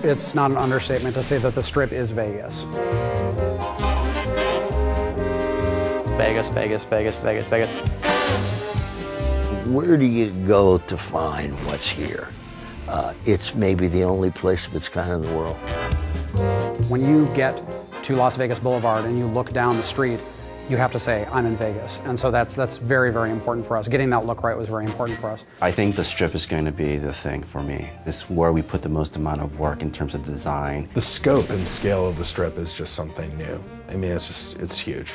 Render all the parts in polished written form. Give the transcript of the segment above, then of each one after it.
It's not an understatement to say that the Strip is Vegas. Vegas, Vegas, Vegas, Vegas, Vegas. Where do you go to find what's here? It's maybe the only place of its kind in the world. When you get to Las Vegas Boulevard and you look down the street, you have to say, I'm in Vegas. And so that's very, very important for us. Getting that look right was very important for us. I think the Strip is going to be the thing for me. It's where we put the most amount of work in terms of design. The scope and scale of the Strip is just something new. I mean, it's huge.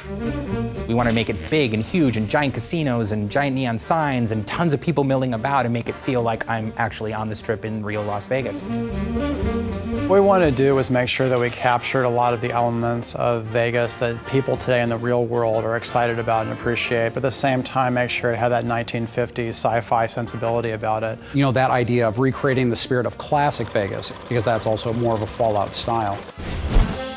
We want to make it big and huge and giant casinos and giant neon signs and tons of people milling about and make it feel like I'm actually on the Strip in real Las Vegas. What we wanted to do was make sure that we captured a lot of the elements of Vegas that people today in the real world are excited about and appreciate, but at the same time make sure it had that 1950s sci-fi sensibility about it. You know, that idea of recreating the spirit of classic Vegas, because that's also more of a Fallout style.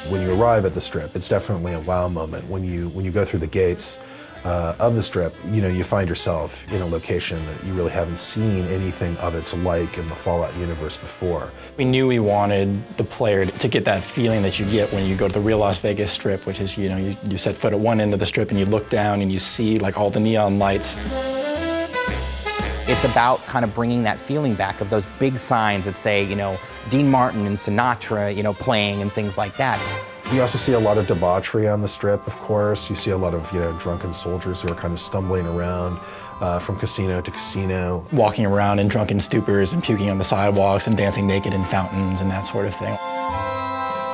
When you arrive at the Strip, it's definitely a wow moment. When you go through the gates of the Strip, you know, you find yourself in a location that you really haven't seen anything of its like in the Fallout universe before. We knew we wanted the player to get that feeling that you get when you go to the real Las Vegas Strip, which is, you know, you set foot at one end of the Strip and you look down and you see like all the neon lights. It's about kind of bringing that feeling back of those big signs that say, you know, Dean Martin and Sinatra, you know, playing and things like that. You also see a lot of debauchery on the Strip, of course. You see a lot of, you know, drunken soldiers who are kind of stumbling around from casino to casino. Walking around in drunken stupors and puking on the sidewalks and dancing naked in fountains and that sort of thing.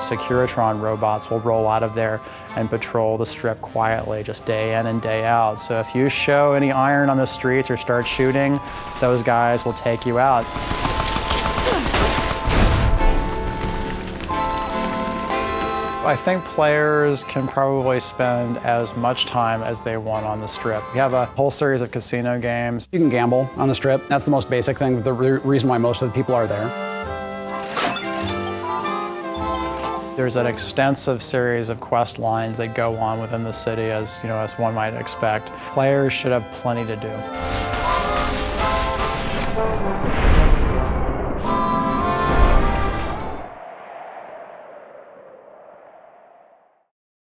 Securitron robots will roll out of there and patrol the Strip quietly, just day in and day out. So if you show any iron on the streets or start shooting, those guys will take you out. I think players can probably spend as much time as they want on the Strip. We have a whole series of casino games. You can gamble on the Strip. That's the most basic thing, the reason why most of the people are there. There's an extensive series of quest lines that go on within the city, as you know, as one might expect. Players should have plenty to do.